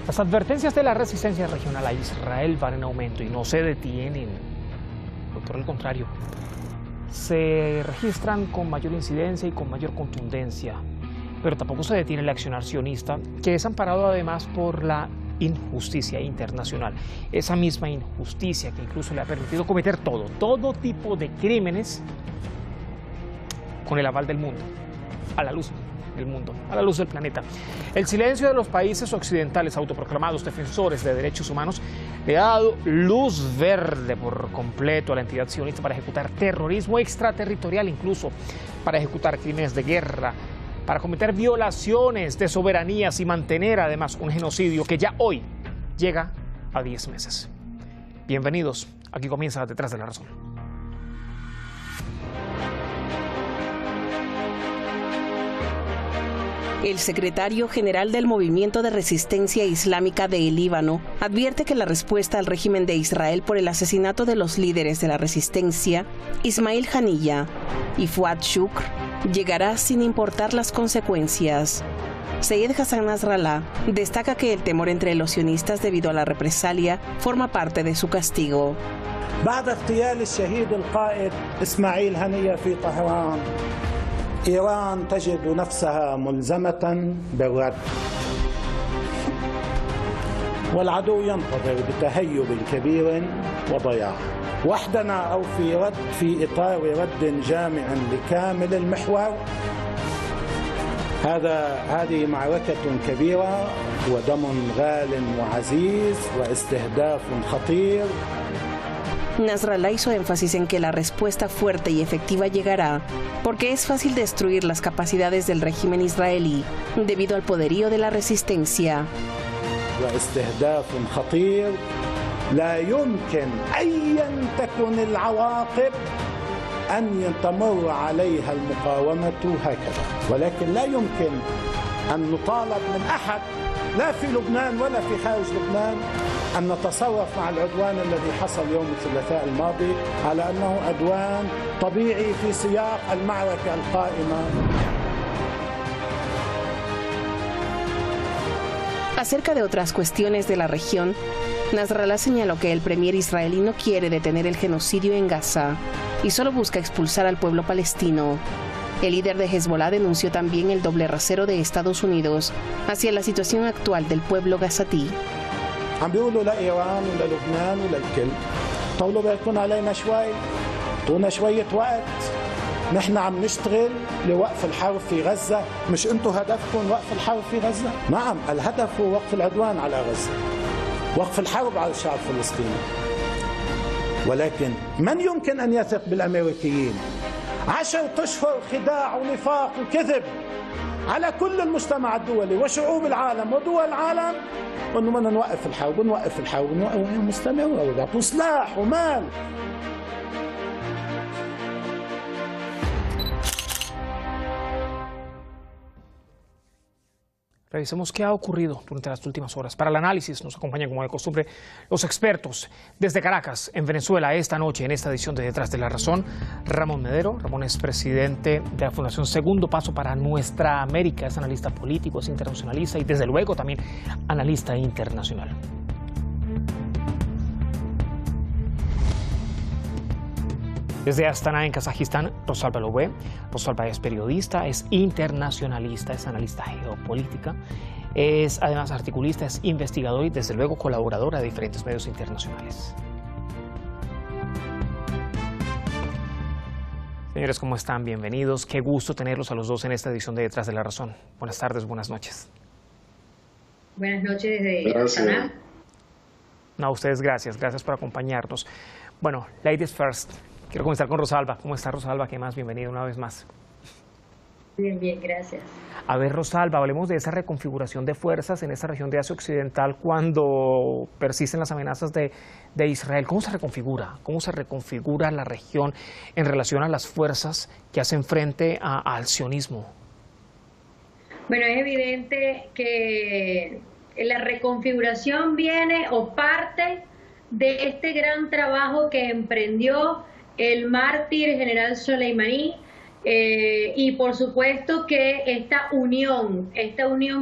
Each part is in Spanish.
Las advertencias de la resistencia regional a Israel van en aumento y no se detienen. Por el contrario, se registran con mayor incidencia y con mayor contundencia. Pero tampoco se detiene el accionar sionista, que es amparado además por la injusticia internacional. Esa misma injusticia que incluso le ha permitido cometer todo tipo de crímenes con el aval del mundo, a la luz del mundo, a la luz del planeta. El silencio de los países occidentales autoproclamados defensores de derechos humanos le ha dado luz verde por completo a la entidad sionista para ejecutar terrorismo extraterritorial, incluso para ejecutar crímenes de guerra, para cometer violaciones de soberanías y mantener además un genocidio que ya hoy llega a 10 meses. Bienvenidos, aquí comienza Detrás de la Razón. El secretario general del Movimiento de Resistencia Islámica del Líbano advierte que la respuesta al régimen de Israel por el asesinato de los líderes de la resistencia, Ismail Haniyeh y Fuad Shukr, llegará sin importar las consecuencias. Seyed Hassan Nasrallah destaca que el temor entre los sionistas debido a la represalia forma parte de su castigo. بعد اغتيال الشهيد القائد إسماعيل هنية في طهران إيران تجد نفسها ملزمة بالرد والعدو ينتظر بتهيب كبير وضياع وحدنا أو في إطار رد جامع لكامل المحور. هذه معركة كبيرة ودم غال وعزيز واستهداف خطير. Nasrallah hizo énfasis en que la respuesta fuerte y efectiva llegará porque es fácil destruir las capacidades del régimen israelí debido al poderío de la resistencia. واستهداف خطير لا يمكن أيا تكن العواقب أن تمر عليها المقاومة هكذا، ولكن لا يمكن أن نطالب من أحد لا في لبنان ولا في خارج لبنان أن نتصرف مع العدوان الذي حصل يوم الثلاثاء الماضي على أنه عدوان طبيعي في سياق المعركة القائمة. Acerca de otras cuestiones de la región, Nasrallah señaló que el premier israelí no quiere detener el genocidio en Gaza y solo busca expulsar al pueblo palestino. El líder de Hezbollah denunció también el doble rasero de Estados Unidos hacia la situación actual del pueblo gazatí. عم بيقولوا لإيران وللبنان وللكل طولوا بالكم علينا شوي، اعطونا شوية وقت، نحن عم نشتغل لوقف الحرب في غزة، مش انتم هدفكم وقف الحرب في غزة؟ نعم، الهدف هو وقف العدوان على غزة، وقف الحرب على الشعب الفلسطيني. ولكن من يمكن أن يثق بالأمريكيين؟ 10 أشهر خداع ونفاق وكذب على كل المجتمع الدولي وشعوب العالم ودول العالم انه بدنا نوقف الحرب ونوقف الحرب ونوقف مستمرة ويعطوا سلاح ومال. Revisemos qué ha ocurrido durante las últimas horas. Para el análisis nos acompañan, como de costumbre, los expertos desde Caracas, en Venezuela, esta noche, en esta edición de Detrás de la Razón. Ramón Medero. Ramón es presidente de la Fundación Segundo Paso para Nuestra América. Es analista político, es internacionalista y, desde luego, también analista internacional. Desde Astana, en Kazajistán, Rosalba Lobé. Rosalba es periodista, es internacionalista, es analista geopolítica, es además articulista, es investigador y desde luego colaboradora de diferentes medios internacionales. Señores, ¿cómo están? Bienvenidos. Qué gusto tenerlos a los dos en esta edición de Detrás de la Razón. Buenas tardes, buenas noches. Buenas noches desde Astana. No, a ustedes gracias por acompañarnos. Bueno, ladies first. Quiero comenzar con Rosalba. ¿Cómo está, Rosalba? ¿Qué más? Bienvenida una vez más. Bien, gracias. A ver, Rosalba, hablemos de esa reconfiguración de fuerzas en esta región de Asia Occidental cuando persisten las amenazas de Israel. ¿Cómo se reconfigura? ¿Cómo se reconfigura la región en relación a las fuerzas que hacen frente al sionismo? Bueno, es evidente que la reconfiguración viene o parte de este gran trabajo que emprendió el mártir general Soleimani Y por supuesto que esta unión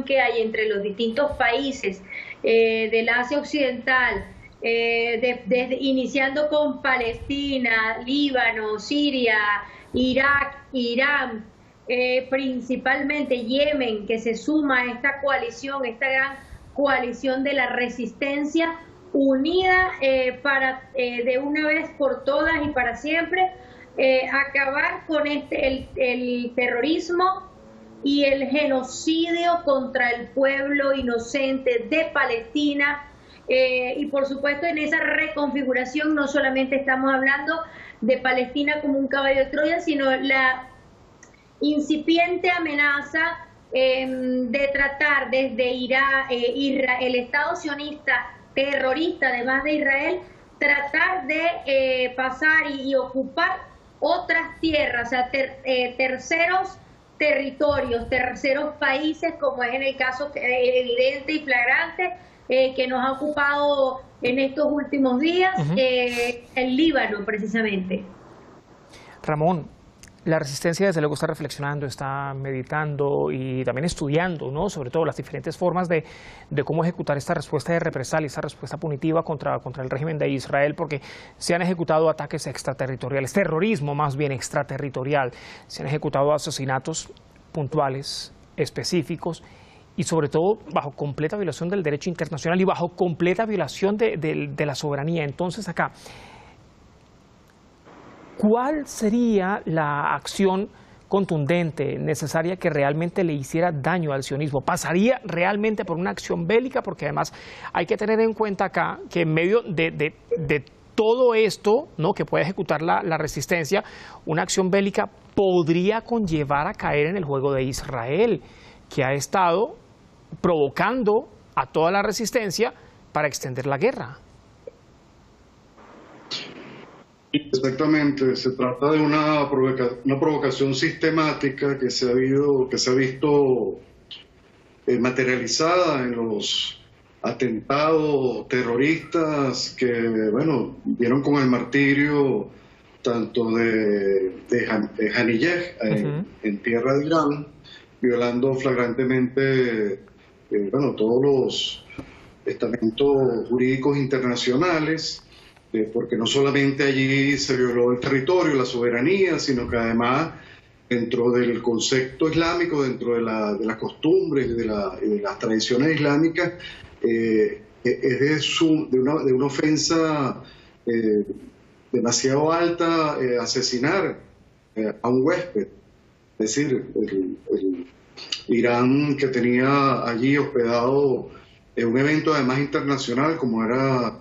que hay entre los distintos países del Asia Occidental, iniciando con Palestina, Líbano, Siria, Irak, Irán, principalmente Yemen, que se suma a esta coalición, esta gran coalición de la resistencia unida para de una vez por todas y para siempre acabar con el terrorismo y el genocidio contra el pueblo inocente de Palestina. Y por supuesto en esa reconfiguración no solamente estamos hablando de Palestina como un caballo de Troya, sino la incipiente amenaza de tratar desde el Estado sionista terrorista, además de Israel, tratar de pasar y ocupar otras tierras, o sea, terceros territorios, terceros países, como es en el caso evidente y flagrante que nos ha ocupado en estos últimos días, el Líbano precisamente. Ramón, la resistencia desde luego está reflexionando, está meditando y también estudiando, ¿no?, sobre todo las diferentes formas de cómo ejecutar esta respuesta de represalia, esta respuesta punitiva contra el régimen de Israel, porque se han ejecutado ataques extraterritoriales, terrorismo más bien extraterritorial, se han ejecutado asesinatos puntuales, específicos y sobre todo bajo completa violación del derecho internacional y bajo completa violación de la soberanía. Entonces acá, ¿cuál sería la acción contundente, necesaria, que realmente le hiciera daño al sionismo? ¿Pasaría realmente por una acción bélica? Porque además hay que tener en cuenta acá que en medio de todo esto, ¿no?, que puede ejecutar la resistencia, una acción bélica podría conllevar a caer en el juego de Israel, que ha estado provocando a toda la resistencia para extender la guerra. Exactamente, se trata de una provocación sistemática que se ha visto materializada en los atentados terroristas que, bueno, vieron con el martirio tanto de Haniyeh en tierra de Irán, violando flagrantemente todos los estamentos jurídicos internacionales, porque no solamente allí se violó el territorio, la soberanía, sino que además dentro del concepto islámico, dentro de las costumbres y de las tradiciones islámicas, es de una ofensa demasiado alta asesinar a un huésped. Es decir, el Irán, que tenía allí hospedado un evento además internacional como era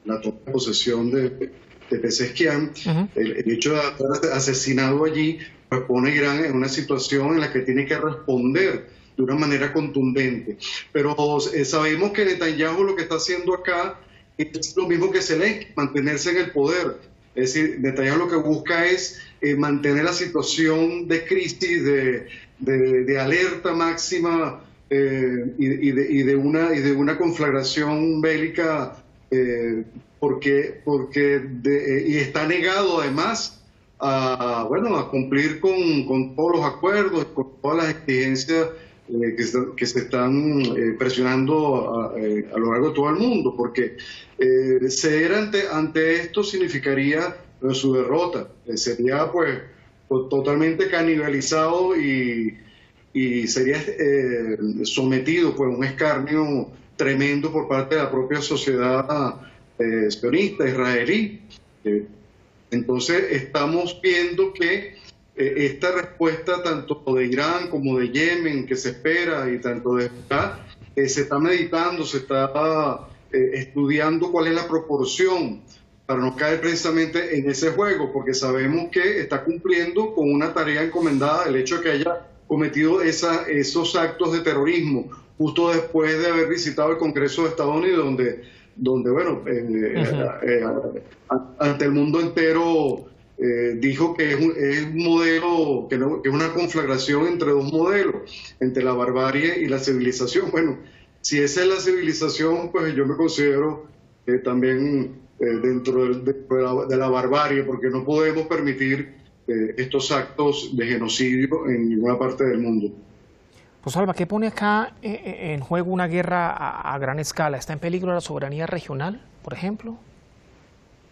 la toma de posesión de Pezeshkian, el hecho de haber asesinado allí, pues pone a Irán en una situación en la que tiene que responder de una manera contundente. Pero sabemos que Netanyahu lo que está haciendo acá es lo mismo que Zelensky, mantenerse en el poder. Es decir, Netanyahu lo que busca es mantener la situación de crisis, de alerta máxima y de una conflagración bélica, y está negado además a cumplir con todos los acuerdos, con todas las exigencias que se están presionando a lo largo de todo el mundo, porque ceder ante esto significaría su derrota, sería pues totalmente canibalizado y sería sometido pues a un escarnio tremendo por parte de la propia sociedad sionista israelí. Entonces estamos viendo que esta respuesta tanto de Irán como de Yemen que se espera y tanto de acá, se está meditando, se está estudiando cuál es la proporción para no caer precisamente en ese juego, porque sabemos que está cumpliendo con una tarea encomendada, el hecho de que haya cometido esos actos de terrorismo justo después de haber visitado el Congreso de Estados Unidos, donde ante el mundo entero dijo que es un modelo, que es una conflagración entre dos modelos, entre la barbarie y la civilización. Bueno, si esa es la civilización, pues yo me considero también dentro de la barbarie, porque no podemos permitir estos actos de genocidio en ninguna parte del mundo. Rosalba, ¿qué pone acá en juego una guerra a gran escala? ¿Está en peligro la soberanía regional, por ejemplo?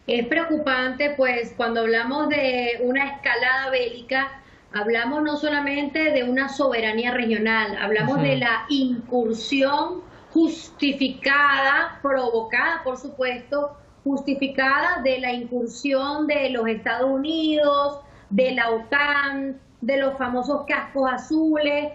Es preocupante, pues, cuando hablamos de una escalada bélica, hablamos no solamente de una soberanía regional, hablamos de la incursión justificada, provocada, por supuesto, justificada de la incursión de los Estados Unidos, de la OTAN, de los famosos cascos azules,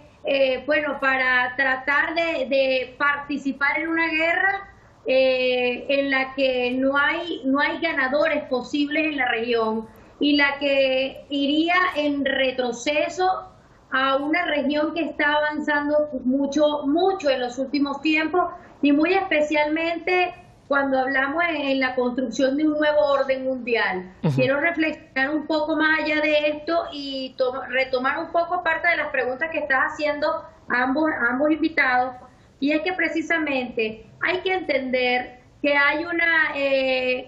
bueno, para tratar de participar en una guerra en la que no hay ganadores posibles en la región y la que iría en retroceso a una región que está avanzando mucho en los últimos tiempos y muy especialmente cuando hablamos en la construcción de un nuevo orden mundial. Quiero reflexionar un poco más allá de esto y retomar un poco parte de las preguntas que estás haciendo a ambos invitados, y es que precisamente hay que entender que hay una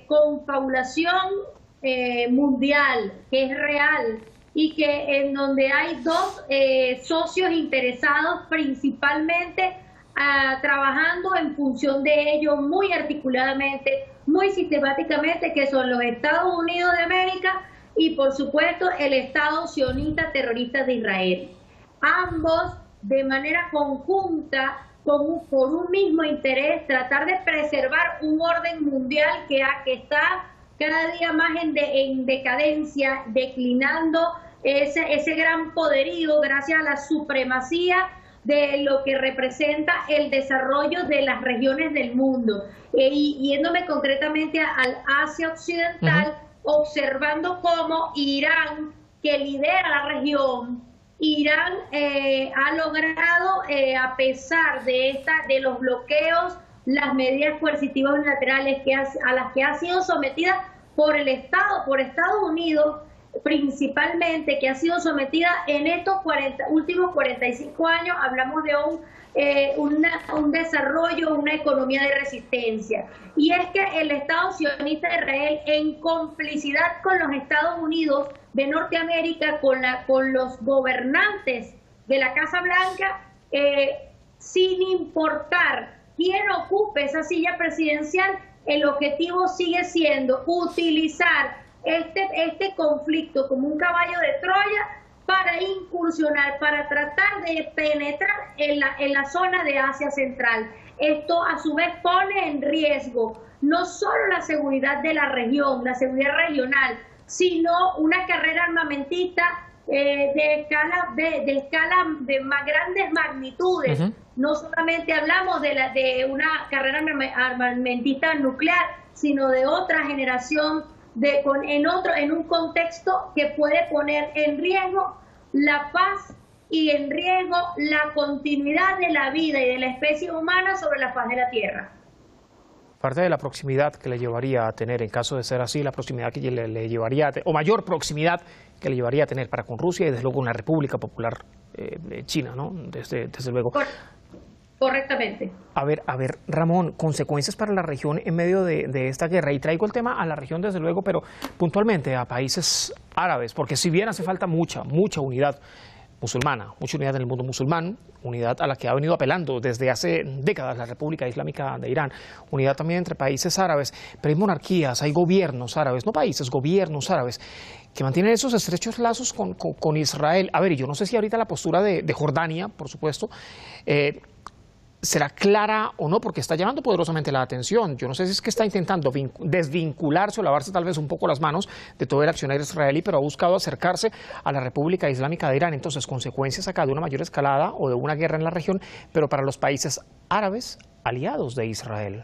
confabulación mundial que es real y que en donde hay dos socios interesados principalmente trabajando en función de ello muy articuladamente, muy sistemáticamente, que son los Estados Unidos de América y por supuesto el Estado sionista terrorista de Israel. Ambos de manera conjunta, por un mismo interés, tratar de preservar un orden mundial que está cada día más en decadencia, declinando ese gran poderío gracias a la supremacía de lo que representa el desarrollo de las regiones del mundo. Y yéndome concretamente al Asia Occidental, observando cómo Irán, que lidera la región, Irán ha logrado, a pesar de los bloqueos, las medidas coercitivas unilaterales a las que ha sido sometida por Estados Unidos, principalmente, que ha sido sometida en estos últimos 45 años, hablamos de un desarrollo, una economía de resistencia. Y es que el Estado sionista de Israel, en complicidad con los Estados Unidos de Norteamérica, con los gobernantes de la Casa Blanca, sin importar quién ocupe esa silla presidencial, el objetivo sigue siendo utilizar este conflicto como un caballo de Troya para incursionar, para tratar de penetrar en la zona de Asia Central. Esto a su vez pone en riesgo no solo la seguridad de la región, la seguridad regional, sino una carrera armamentista de escala de más grandes magnitudes. No solamente hablamos de una carrera armamentista nuclear, sino de otra generación en un contexto que puede poner en riesgo la paz y en riesgo la continuidad de la vida y de la especie humana sobre la faz de la Tierra. Parte de la proximidad que le llevaría a tener, en caso de ser así, la proximidad que le llevaría, o mayor proximidad que le llevaría a tener para con Rusia y desde luego una República Popular China, ¿no? Desde luego. Correctamente. A ver, Ramón, consecuencias para la región en medio de esta guerra. Y traigo el tema a la región, desde luego, pero puntualmente a países árabes, porque si bien hace falta mucha unidad musulmana, mucha unidad en el mundo musulmán, unidad a la que ha venido apelando desde hace décadas la República Islámica de Irán, unidad también entre países árabes, pero hay monarquías, hay gobiernos árabes, no países, gobiernos árabes, que mantienen esos estrechos lazos con Israel. A ver, y yo no sé si ahorita la postura de Jordania, por supuesto, será clara o no, porque está llamando poderosamente la atención. Yo no sé si es que está intentando desvincularse o lavarse tal vez un poco las manos de todo el accionar israelí, pero ha buscado acercarse a la República Islámica de Irán. Entonces, consecuencias acá de una mayor escalada o de una guerra en la región, pero para los países árabes aliados de Israel.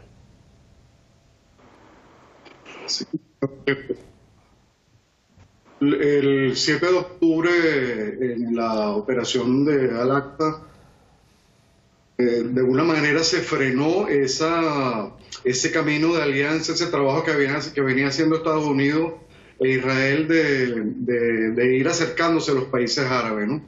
Sí. El 7 de octubre, en la operación de Al-Aqsa, de alguna manera se frenó ese camino de alianza, ese trabajo que venía haciendo Estados Unidos e Israel de ir acercándose a los países árabes, ¿no?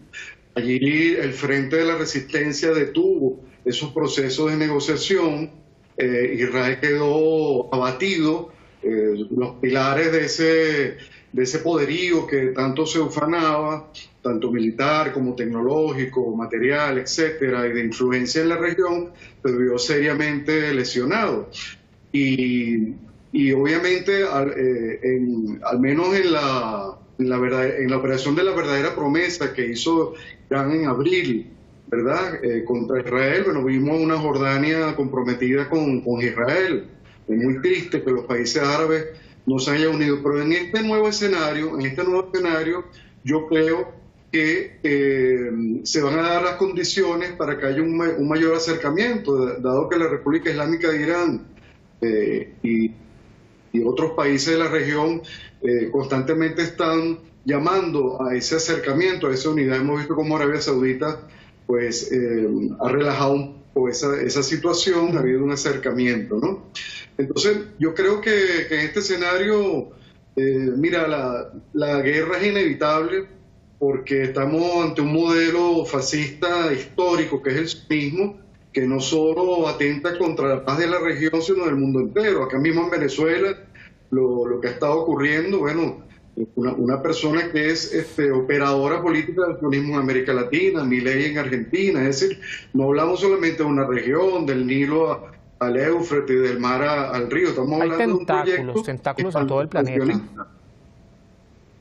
Allí el Frente de la Resistencia detuvo esos procesos de negociación, Israel quedó abatido los pilares de ese poderío que tanto se ufanaba, tanto militar como tecnológico, material, etcétera, y de influencia en la región, se vio seriamente lesionado. Y obviamente, al menos en la operación de la verdadera promesa que hizo Irán en abril, ¿verdad? Contra Israel, bueno, vimos una Jordania comprometida con Israel. Es muy triste que los países árabes no se hayan unido, pero en este nuevo escenario, yo creo que se van a dar las condiciones para que haya un mayor acercamiento, dado que la República Islámica de Irán y otros países de la región constantemente están llamando a ese acercamiento, a esa unidad. Hemos visto cómo Arabia Saudita pues ha relajado un poco esa situación, ha habido un acercamiento, ¿no? Entonces, yo creo que en este escenario, mira, la guerra es inevitable porque estamos ante un modelo fascista histórico que es el sionismo, que no solo atenta contra la paz de la región, sino del mundo entero. Acá mismo en Venezuela, lo que ha estado ocurriendo, bueno, una persona que es operadora política del sionismo en América Latina, Milei en Argentina, es decir, no hablamos solamente de una región, del Nilo al Éufrates y del mar al río, estamos hablando de un proyecto tentáculos en todo el planeta.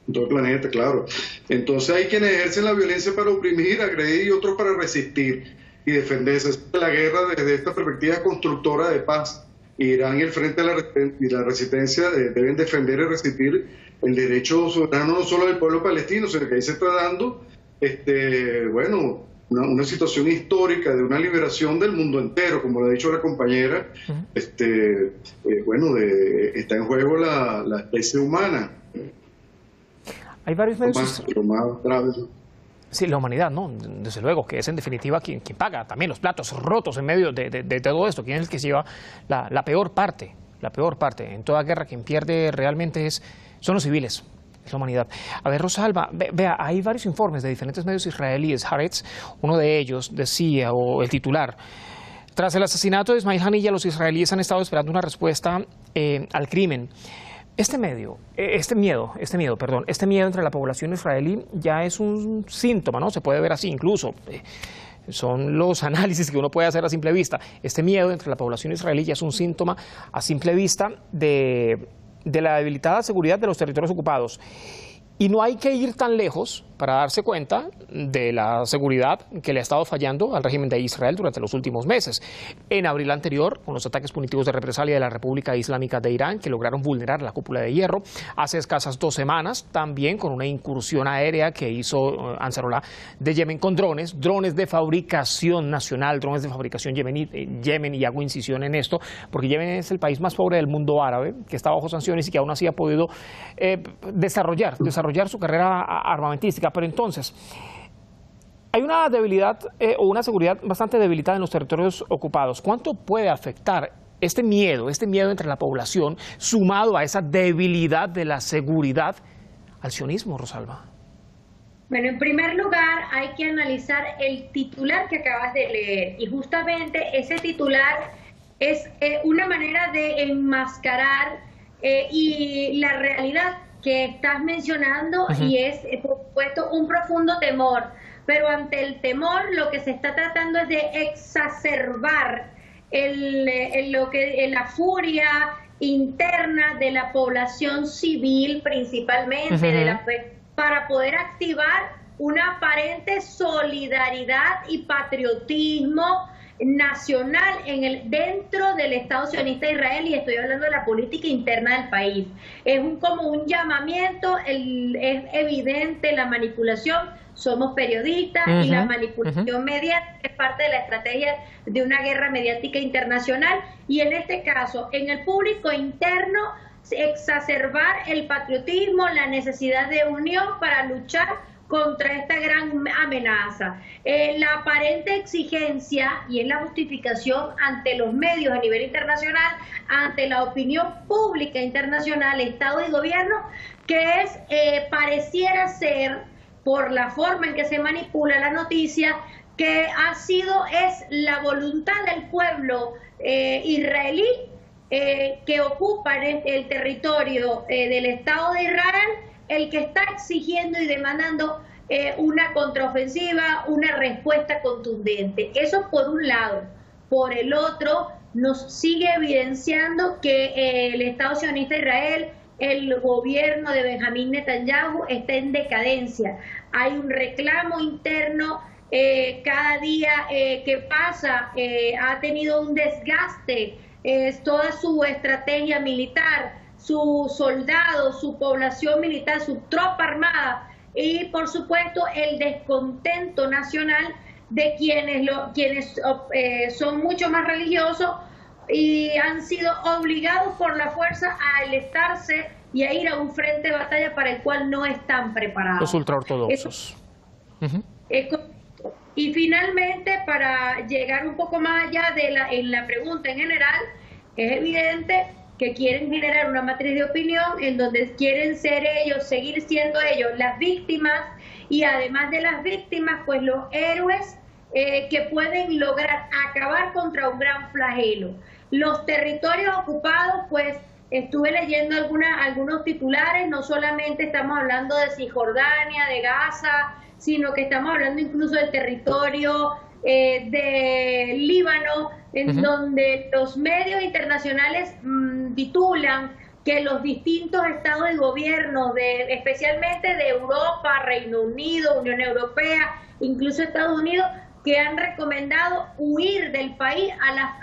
En todo el planeta, claro. Entonces hay quienes ejercen la violencia para oprimir, agredir y otros para resistir y defenderse. La guerra desde esta perspectiva constructora de paz. Irán y el Frente de la Resistencia deben defender y resistir el derecho soberano no solo del pueblo palestino, sino que ahí se está dando bueno, una situación histórica de una liberación del mundo entero, como lo ha dicho la compañera. Bueno, está en juego la especie humana. Hay varios medios. Lo más grave. Sí, la humanidad, ¿no? Desde luego, que es en definitiva quien paga también los platos rotos en medio de todo esto, quien es el que se lleva la peor parte. La peor parte. En toda guerra quien pierde realmente son los civiles, es la humanidad. A ver, Rosalba, vea, hay varios informes de diferentes medios israelíes. Haaretz, uno de ellos decía, o el titular: tras el asesinato de Ismail Haniyeh, los israelíes han estado esperando una respuesta al crimen. Este miedo entre la población israelí ya es un síntoma, ¿no? Se puede ver así incluso. Son los análisis que uno puede hacer a simple vista. Este miedo entre la población israelí ya es un síntoma a simple vista de la debilitada seguridad de los territorios ocupados. Y no hay que ir tan lejos para darse cuenta de la seguridad que le ha estado fallando al régimen de Israel durante los últimos meses. En abril anterior, con los ataques punitivos de represalia de la República Islámica de Irán, que lograron vulnerar la cúpula de hierro. Hace escasas 2 semanas, también con una incursión aérea que hizo Ansarullah de Yemen con drones de fabricación nacional, drones de fabricación Yemen, y hago incisión en esto, porque Yemen es el país más pobre del mundo árabe, que está bajo sanciones y que aún así ha podido desarrollar su carrera armamentística. Pero entonces, hay una debilidad o una seguridad bastante debilitada en los territorios ocupados. ¿Cuánto puede afectar este miedo entre la población, sumado a esa debilidad de la seguridad, al sionismo, Rosalba? Bueno, en primer lugar hay que analizar el titular que acabas de leer, y justamente ese titular es una manera de enmascarar y la realidad que estás mencionando. Y es, por supuesto, un profundo temor, pero ante el temor lo que se está tratando es de exacerbar la furia interna de la población civil, principalmente, para poder activar una aparente solidaridad y patriotismo nacional dentro del Estado sionista de Israel, y estoy hablando de la política interna del país. Es como un llamamiento, es evidente la manipulación, somos periodistas, y la manipulación mediática es parte de la estrategia de una guerra mediática internacional, y en este caso, en el público interno, exacerbar el patriotismo, la necesidad de unión para luchar contra esta gran amenaza. La aparente exigencia, y es la justificación ante los medios a nivel internacional, ante la opinión pública internacional, Estado y gobierno, que es, pareciera ser, por la forma en que se manipula la noticia, que es la voluntad del pueblo israelí que ocupan el territorio del Estado de Israel el que está exigiendo y demandando una contraofensiva, una respuesta contundente. Eso por un lado. Por el otro, nos sigue evidenciando que el Estado sionista de Israel, el gobierno de Benjamín Netanyahu, está en decadencia. Hay un reclamo interno, cada día que pasa ha tenido un desgaste, toda su estrategia militar, sus soldados, su población militar, su tropa armada y por supuesto el descontento nacional de quienes son mucho más religiosos y han sido obligados por la fuerza a alistarse y a ir a un frente de batalla para el cual no están preparados. Los ultraortodoxos. Y finalmente, para llegar un poco más allá en la pregunta en general, es evidente que quieren generar una matriz de opinión en donde quieren seguir siendo ellos las víctimas y además de las víctimas, pues los héroes que pueden lograr acabar contra un gran flagelo. Los territorios ocupados, pues estuve leyendo algunos titulares, no solamente estamos hablando de Cisjordania, de Gaza, sino que estamos hablando incluso del territorio de Líbano, en donde los medios internacionales titulan que los distintos estados y gobiernos, especialmente de Europa, Reino Unido, Unión Europea, incluso Estados Unidos, que han recomendado huir del país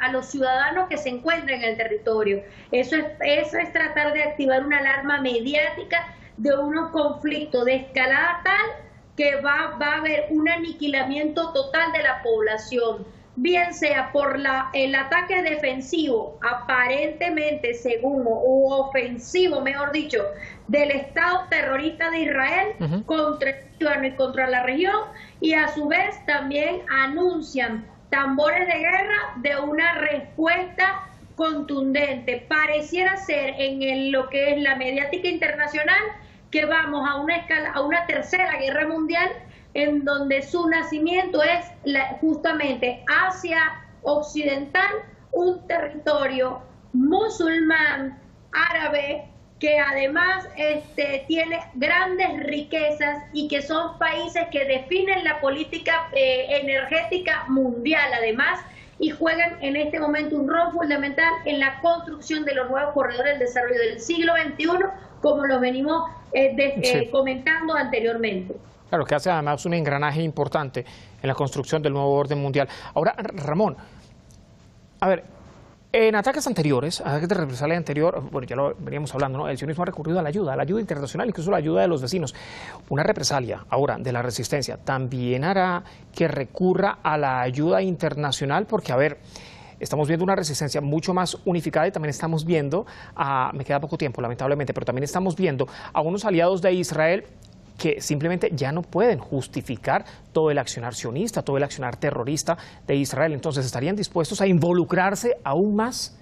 a los ciudadanos que se encuentran en el territorio. Eso es tratar de activar una alarma mediática de unos conflictos de escalada tal que va a haber un aniquilamiento total de la población, bien sea por el ataque defensivo, aparentemente según, o ofensivo, mejor dicho, del Estado terrorista de Israel contra el Líbano y contra la región, y a su vez también anuncian tambores de guerra de una respuesta contundente. Pareciera ser en lo que es la mediática internacional que vamos a una tercera guerra mundial en donde su nacimiento es justamente Asia Occidental, un territorio musulmán árabe que además tiene grandes riquezas y que son países que definen la política energética mundial además y juegan en este momento un rol fundamental en la construcción de los nuevos corredores del desarrollo del siglo XXI, como lo venimos comentando anteriormente. Claro, que hace además un engranaje importante en la construcción del nuevo orden mundial. Ahora, Ramón, a ver, en ataques anteriores, ataques de represalia anterior, bueno, ya lo veníamos hablando, ¿no? El sionismo ha recurrido a la ayuda internacional, incluso a la ayuda de los vecinos. Una represalia ahora de la resistencia también hará que recurra a la ayuda internacional, porque, a ver, estamos viendo una resistencia mucho más unificada y también estamos viendo, me queda poco tiempo lamentablemente, pero también estamos viendo a unos aliados de Israel que simplemente ya no pueden justificar todo el accionar sionista, todo el accionar terrorista de Israel. Entonces, ¿estarían dispuestos a involucrarse aún más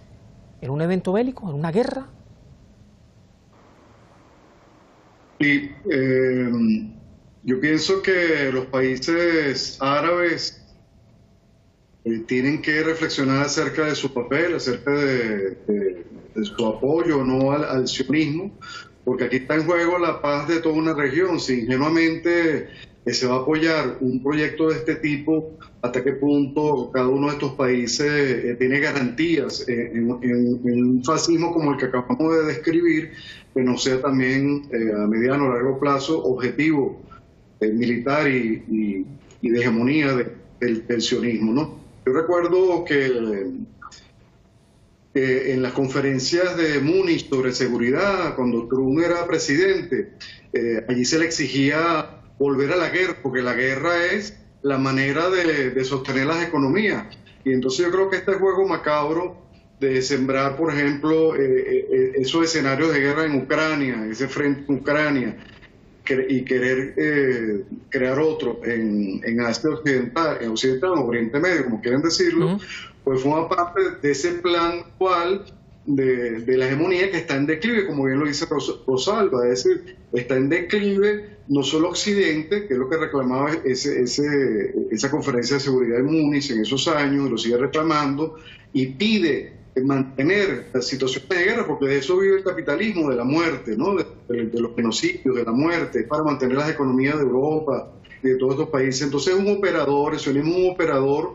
en un evento bélico, en una guerra? Sí, yo pienso que los países árabes tienen que reflexionar acerca de su papel, acerca de su apoyo no al sionismo, porque aquí está en juego la paz de toda una región. Si ingenuamente se va a apoyar un proyecto de este tipo, hasta qué punto cada uno de estos países tiene garantías en un fascismo como el que acabamos de describir, que no sea también a mediano o largo plazo objetivo militar y de hegemonía del sionismo, ¿no? Yo recuerdo que en las conferencias de Múnich sobre seguridad, cuando Trump era presidente, allí se le exigía volver a la guerra, porque la guerra es la manera de sostener las economías. Y entonces yo creo que este juego macabro de sembrar, por ejemplo, esos escenarios de guerra en Ucrania, ese frente en Ucrania, y querer crear otro en Asia Occidental, o Oriente Medio, como quieren decirlo, pues forma parte de ese plan actual de la hegemonía que está en declive, como bien lo dice Rosalba, es decir, está en declive no solo Occidente, que es lo que reclamaba esa conferencia de seguridad de Múnich en esos años, lo sigue reclamando, y pide mantener la situación de guerra, porque de eso vive el capitalismo, de la muerte, ¿no? de los genocidios, de la muerte, para mantener las economías de Europa y de todos estos países. Entonces es un operador, el sionismo es un operador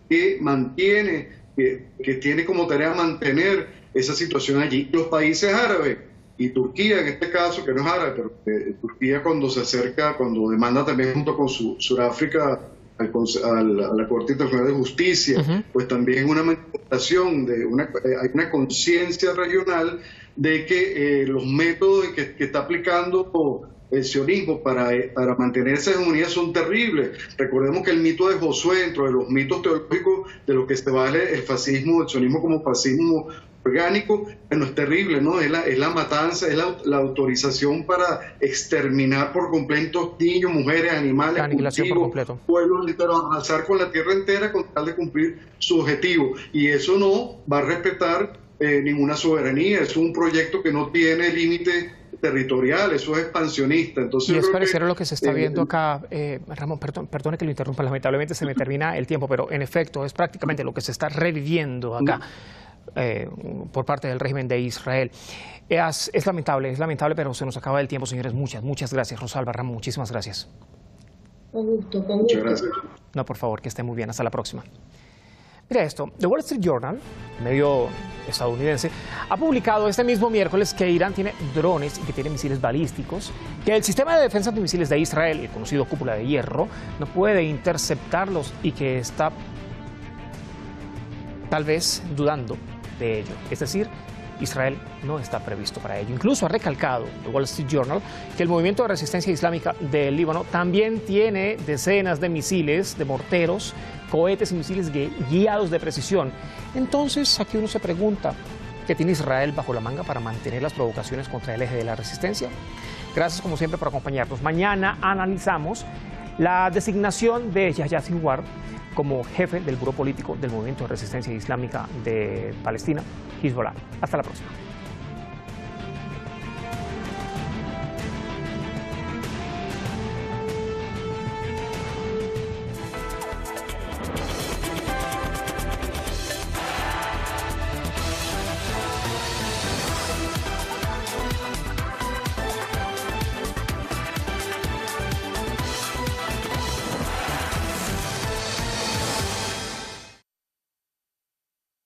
que mantiene, que tiene como tarea mantener esa situación allí. Los países árabes, y Turquía en este caso, que no es árabe, pero Turquía cuando se acerca, cuando demanda también junto con Sudáfrica a la Corte Internacional de Justicia, pues también una manifestación, hay una conciencia regional de que los métodos que está aplicando el sionismo para mantener esa hegemonía son terribles. Recordemos que el mito de Josué, dentro de los mitos teológicos de lo que se vale el fascismo, el sionismo como fascismo orgánico, bueno, es terrible, ¿no? Es la matanza, es la autorización para exterminar por completo niños, mujeres, animales, cultivos, pueblos, literal, arrasar con la tierra entera con tal de cumplir su objetivo. Y eso no va a respetar ninguna soberanía, es un proyecto que no tiene límite territorial, eso es expansionista. Entonces, y es parecido a lo que se está viendo acá, Ramón, perdone que lo interrumpa, lamentablemente se me termina el tiempo, pero en efecto es prácticamente lo que se está reviviendo acá. Por parte del régimen de Israel. Es lamentable, pero se nos acaba el tiempo, señores. Muchas gracias, Rosalba, Ramón, muchísimas gracias. Con gusto. Muchas gracias. No, por favor, que esté muy bien. Hasta la próxima. Mira esto, The Wall Street Journal, medio estadounidense, ha publicado este mismo miércoles que Irán tiene drones y que tiene misiles balísticos, que el sistema de defensa de misiles de Israel, el conocido Cúpula de Hierro, no puede interceptarlos y que está tal vez dudando de ello. Es decir, Israel no está previsto para ello. Incluso ha recalcado The Wall Street Journal que el movimiento de resistencia islámica del Líbano también tiene decenas de misiles, de morteros, cohetes y misiles guiados de precisión. Entonces, aquí uno se pregunta, ¿qué tiene Israel bajo la manga para mantener las provocaciones contra el eje de la resistencia? Gracias, como siempre, por acompañarnos. Mañana analizamos la designación de Yahya Sinwar como jefe del Buró Político del Movimiento de Resistencia Islámica de Palestina, Hezbollah. Hasta la próxima.